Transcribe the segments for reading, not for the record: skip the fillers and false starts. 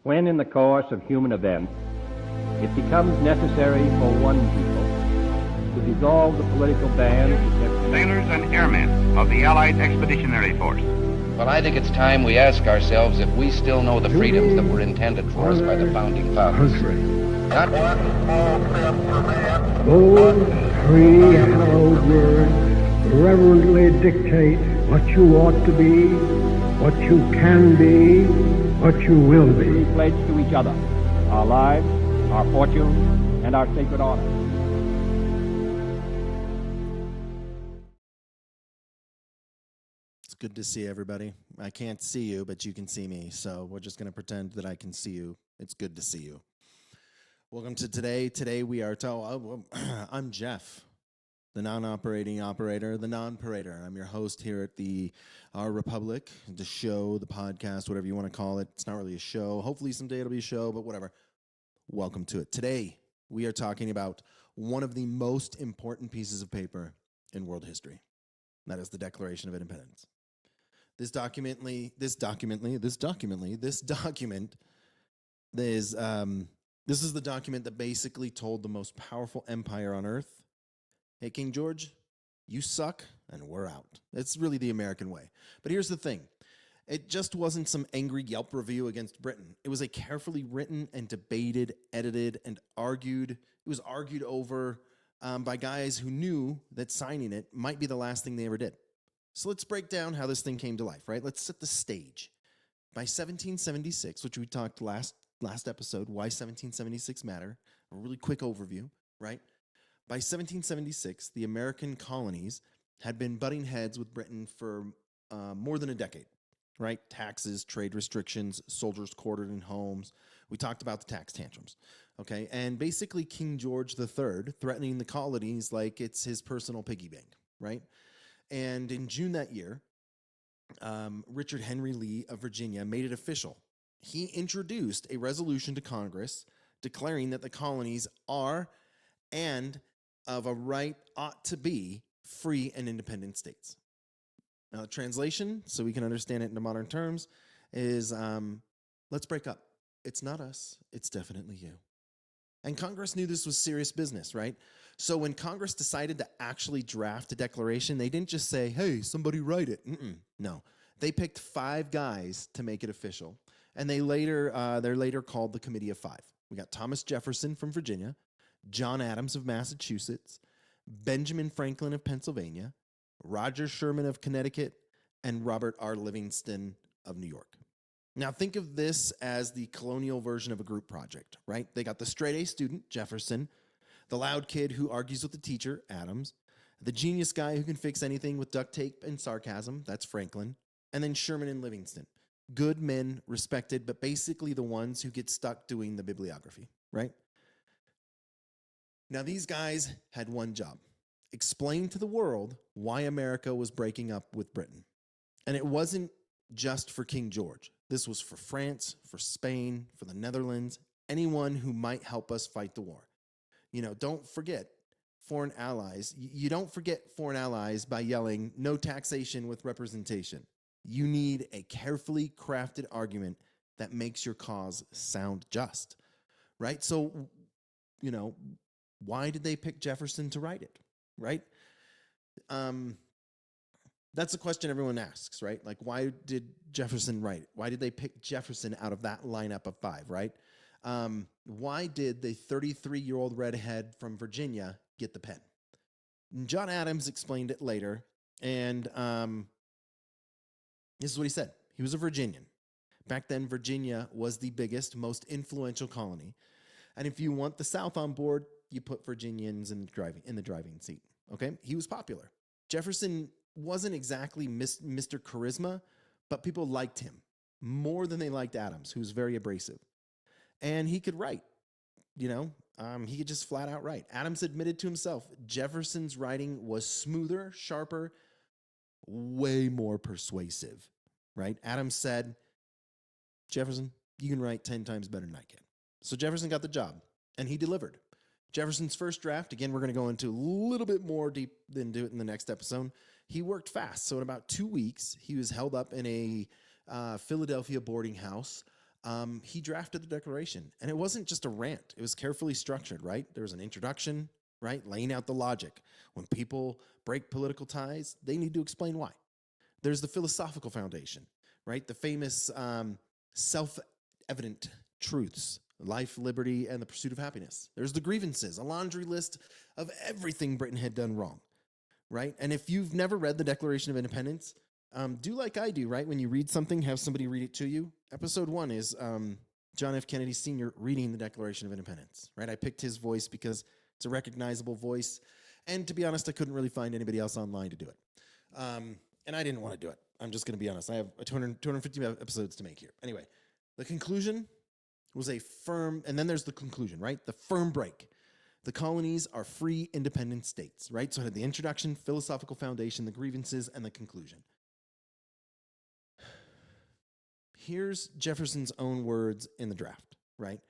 When in the course of human events it becomes necessary for one people to dissolve the political band, sailors and airmen of the Allied Expeditionary Force. Well, I think it's time we ask ourselves if we still know the freedoms that were intended for us by the founding fathers. Not one small step for man. Those three hallowed words reverently dictate what you ought to be, what you can be, what you will be. We pledge to each other our lives, our fortunes, and our sacred honor. It's good to see everybody. I can't see you, but you can see me. So we're just going to pretend that I can see you. It's good to see you. Welcome to today. Today we are I'm Jeff, the non-operating operator, the non-parator. I'm your host here at Our Republic, the show, the podcast, whatever you want to call it. It's not really a show. Hopefully someday it'll be a show, but whatever. Welcome to it. Today we are talking about one of the most important pieces of paper in world history. That is the Declaration of Independence. This document is the document that basically told the most powerful empire on earth, hey, King George, you suck and we're out. It's really the American way. But here's the thing. It just wasn't some angry Yelp review against Britain. It was a carefully written and debated, edited, and argued. It was argued over by guys who knew that signing it might be the last thing they ever did. So let's break down how this thing came to life, right? Let's set the stage. By 1776, which we talked last episode, why 1776 matter, a really quick overview, right? By 1776, the American colonies had been butting heads with Britain for more than a decade, right? Taxes, trade restrictions, soldiers quartered in homes. We talked about the tax tantrums, okay? And basically King George III threatening the colonies like it's his personal piggy bank, right? And in June that year, Richard Henry Lee of Virginia made it official. He introduced a resolution to Congress declaring that the colonies are and of a right ought to be free and independent states. Now, the translation, so we can understand it into modern terms, is let's break up. It's not us. It's definitely you. And Congress knew this was serious business, right? So when Congress decided to actually draft a declaration, they didn't just say, hey, somebody write it. No. They picked 5 guys to make it official. And they're later called the Committee of 5. We got Thomas Jefferson from Virginia, John Adams of Massachusetts, Benjamin Franklin of Pennsylvania, Roger Sherman of Connecticut, and Robert R. Livingston of New York. Now think of this as the colonial version of a group project, right? They got the straight-A student, Jefferson, the loud kid who argues with the teacher, Adams, the genius guy who can fix anything with duct tape and sarcasm, that's Franklin, and then Sherman and Livingston. Good men, respected, but basically the ones who get stuck doing the bibliography, right? Now, these guys had one job. Explain to the world why America was breaking up with Britain. And it wasn't just for King George. This was for France, for Spain, for the Netherlands, anyone who might help us fight the war. You know, don't forget foreign allies. You don't forget foreign allies by yelling, no taxation with representation. You need a carefully crafted argument that makes your cause sound just, right? So, you know, why did they pick Jefferson to write it, right? That's a question everyone asks, right? Like, why did Jefferson write it? Why did they pick Jefferson out of that lineup of 5, right? Why did the 33-year-old redhead from Virginia get the pen? And John Adams explained it later, and this is what he said. He was a Virginian. Back then, Virginia was the biggest, most influential colony. And if you want the South on board, you put Virginians in the driving seat. Okay? He was popular. Jefferson wasn't exactly Mr. Charisma, but people liked him more than they liked Adams, who was very abrasive. And he could write. You know, he could just flat out write. Adams admitted to himself Jefferson's writing was smoother, sharper, way more persuasive, right? Adams said, Jefferson, you can write 10 times better than I can. So Jefferson got the job, and he delivered. Jefferson's first draft, again, we're going to go into a little bit more deep than do it in the next episode. He worked fast. So in about 2 weeks, he was held up in a Philadelphia boarding house he drafted the Declaration. And it wasn't just a rant, it was carefully structured, right? There was an introduction, right? Laying out the logic. When people break political ties, they need to explain why. There's the philosophical foundation, right? The famous self-evident truths: life, liberty, and the pursuit of happiness. There's the grievances, a laundry list of everything Britain had done wrong, right? And if you've never read the Declaration of Independence, do like I do, right? When you read something, have somebody read it to you. Episode 1 is John F. Kennedy Sr. reading the Declaration of Independence, right? I picked his voice because it's a recognizable voice. And to be honest, I couldn't really find anybody else online to do it. And I didn't want to do it. I'm just going to be honest. I have 250 episodes to make here. Anyway, the conclusion was a firm, and then there's the conclusion, right? The firm break. The colonies are free, independent states, right? So it had the introduction, philosophical foundation, the grievances, and the conclusion. Here's Jefferson's own words in the draft, right?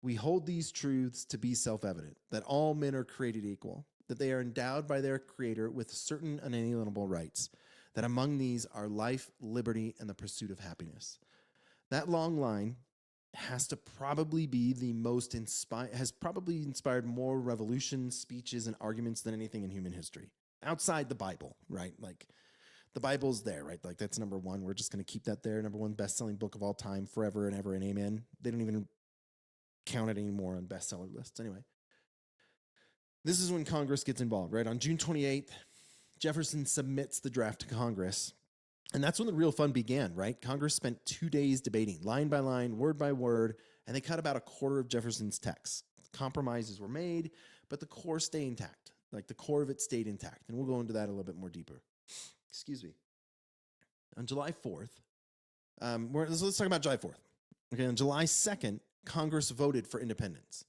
We hold these truths to be self-evident, that all men are created equal, that they are endowed by their creator with certain unalienable rights, that among these are life, liberty, and the pursuit of happiness. That long line has to probably be the most has probably inspired more revolutions, speeches, and arguments than anything in human history. Outside the Bible, right? Like, the Bible's there, right? Like, that's number one. We're just going to keep that there. Number one best-selling book of all time, forever and ever, and amen. They don't even count it anymore on bestseller lists. Anyway, this is when Congress gets involved, right? On June 28th, Jefferson submits the draft to Congress. And that's when the real fun began, right? Congress spent 2 days debating, line by line, word by word, and they cut about a quarter of Jefferson's text. Compromises were made, but the core stayed intact. Like, the core of it stayed intact. And we'll go into that a little bit more deeper. Excuse me. On July 4th, let's talk about July 4th. Okay, on July 2nd, Congress voted for independence.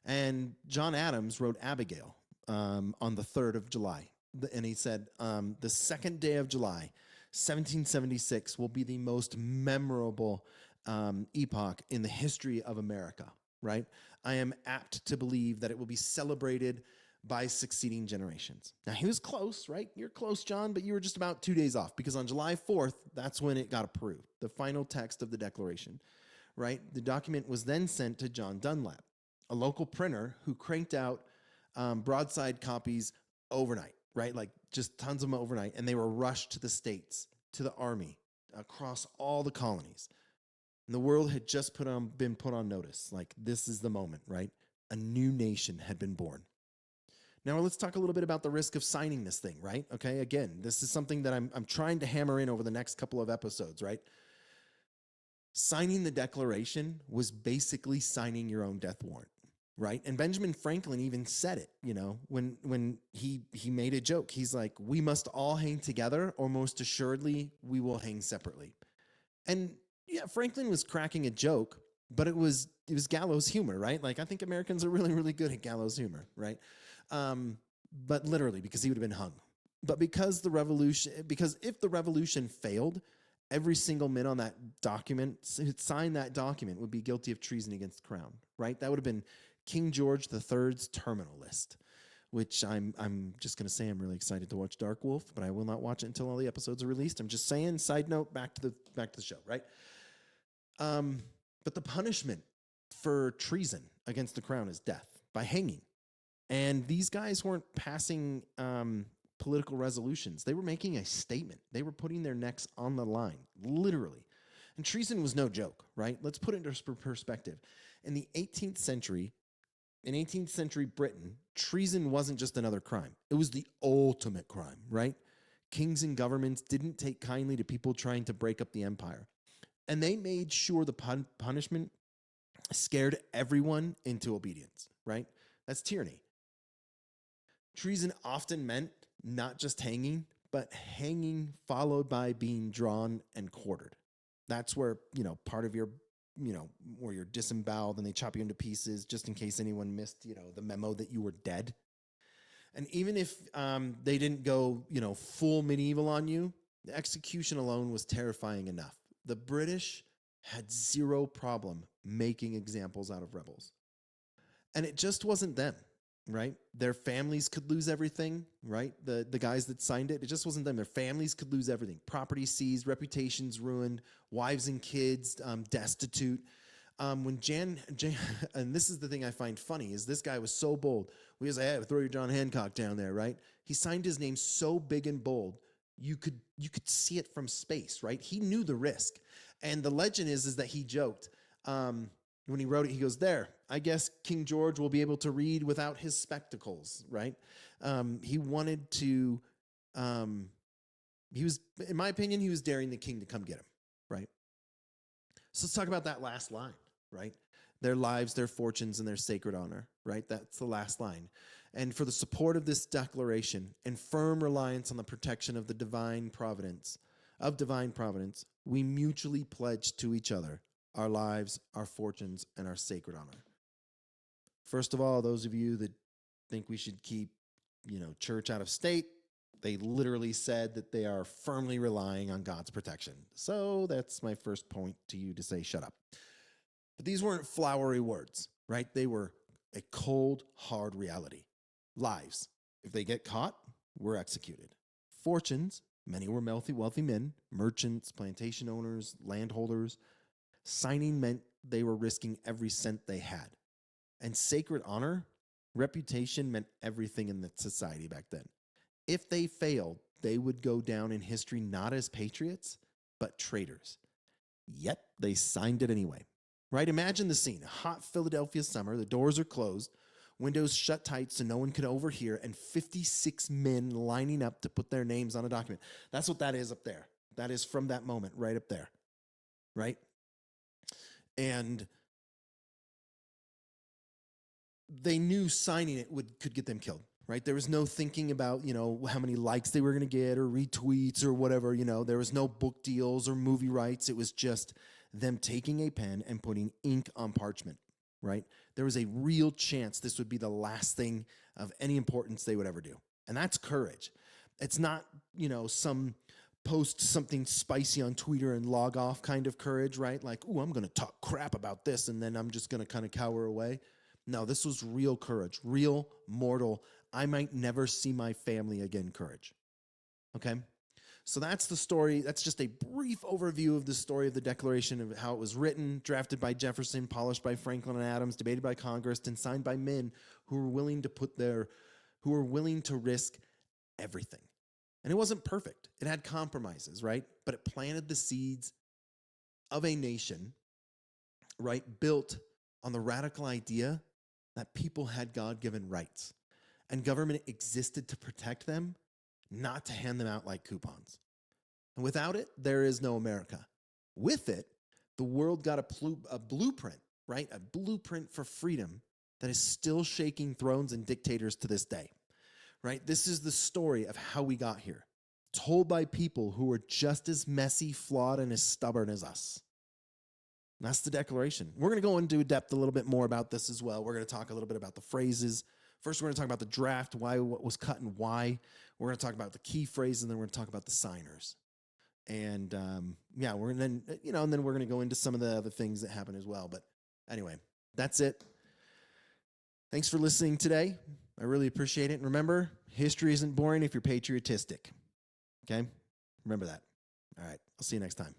And John Adams wrote Abigail on the 3rd of July. And he said, the second day of July, 1776, will be the most memorable epoch in the history of America, right? I am apt to believe that it will be celebrated by succeeding generations. Now, he was close, right? You're close, John, but you were just about 2 days off, because on July 4th, that's when it got approved, the final text of the Declaration, right? The document was then sent to John Dunlap, a local printer who cranked out broadside copies overnight, right? Like, just tons of them overnight, and they were rushed to the states, to the army, across all the colonies. And the world had just been put on notice. Like, this is the moment, right? A new nation had been born. Now, let's talk a little bit about the risk of signing this thing, right? Okay, again, this is something that I'm trying to hammer in over the next couple of episodes, right? Signing the Declaration was basically signing your own death warrant, right? And Benjamin Franklin even said it, you know, when he made a joke. He's like, we must all hang together, or most assuredly, we will hang separately. And yeah, Franklin was cracking a joke, but it was gallows humor, right? Like, I think Americans are really, really good at gallows humor, right? But literally, because he would have been hung. But because if the revolution failed, every single man on that document, who signed that document, would be guilty of treason against the crown, right? That would have been King George III's terminal list, which I'm just going to say I'm really excited to watch Dark Wolf, but I will not watch it until all the episodes are released. I'm just saying, side note, back to the show, right? But the punishment for treason against the crown is death by hanging. And these guys weren't passing political resolutions. They were making a statement. They were putting their necks on the line, literally. And treason was no joke, right? Let's put it into perspective. In the 18th century, in 18th century Britain, treason wasn't just another crime. It was the ultimate crime, right? Kings and governments didn't take kindly to people trying to break up the empire. And they made sure the punishment scared everyone into obedience, right? That's tyranny. Treason often meant not just hanging, but hanging followed by being drawn and quartered. That's where, part of your, where you're disemboweled and they chop you into pieces just in case anyone missed, the memo that you were dead. And even if they didn't go, full medieval on you, the execution alone was terrifying enough. The British had zero problem making examples out of rebels. And it just wasn't them. right? Their families could lose everything, right? The guys that signed it, it just wasn't them. Their families could lose everything. Property seized, reputations ruined, wives and kids destitute. When Jan, and this is the thing I find funny, is this guy was so bold. We was like, hey, throw your John Hancock down there, right? He signed his name so big and bold, you could see it from space, right? He knew the risk. And the legend is that he joked, when he wrote it, he goes, there, I guess King George will be able to read without his spectacles, right? He wanted to, he was, in my opinion, he was daring the king to come get him, right? So let's talk about that last line, right? Their lives, their fortunes, and their sacred honor, right? That's the last line. And for the support of this declaration and firm reliance on the protection of the divine providence, we mutually pledge to each other our lives, our fortunes, and our sacred honor. First of all, those of you that think we should keep, church out of state, they literally said that they are firmly relying on God's protection. So that's my first point to you to say, shut up. But these weren't flowery words, right? They were a cold, hard reality. Lives, if they get caught, were executed. Fortunes, many were wealthy men, merchants, plantation owners, landholders. Signing meant they were risking every cent they had. And sacred honor, reputation meant everything in the society back then. If they failed, they would go down in history not as patriots, but traitors. Yet they signed it anyway. Right? Imagine the scene. A hot Philadelphia summer, the doors are closed, windows shut tight so no one could overhear, and 56 men lining up to put their names on a document. That's what that is up there. That is from that moment right up there. Right? And they knew signing it could get them killed, right? There was no thinking about, how many likes they were going to get or retweets or whatever, there was no book deals or movie rights. It was just them taking a pen and putting ink on parchment, right? There was a real chance this would be the last thing of any importance they would ever do. And that's courage. It's not, some post something spicy on Twitter and log off kind of courage, right? Like, ooh, I'm going to talk crap about this and then I'm just going to kind of cower away. No, this was real courage, real mortal, I might never see my family again courage. Okay? So that's the story. That's just a brief overview of the story of the Declaration, of how it was written, drafted by Jefferson, polished by Franklin and Adams, debated by Congress, and signed by men who were willing to risk everything. And it wasn't perfect. It had compromises, right? But it planted the seeds of a nation, right, built on the radical idea that people had God-given rights, and government existed to protect them, not to hand them out like coupons. And without it, there is no America. With it, the world got a blueprint, right? A blueprint for freedom that is still shaking thrones and dictators to this day, right? This is the story of how we got here, told by people who were just as messy, flawed, and as stubborn as us. And that's the Declaration. We're going to go into depth a little bit more about this as well. We're going to talk a little bit about the phrases. First, we're going to talk about the draft, what was cut and why. We're going to talk about the key phrases, and then we're going to talk about the signers. And and then we're going to go into some of the other things that happen as well. But anyway, that's it. Thanks for listening today. I really appreciate it. And remember, history isn't boring if you're patriotistic. Okay? Remember that. All right. I'll see you next time.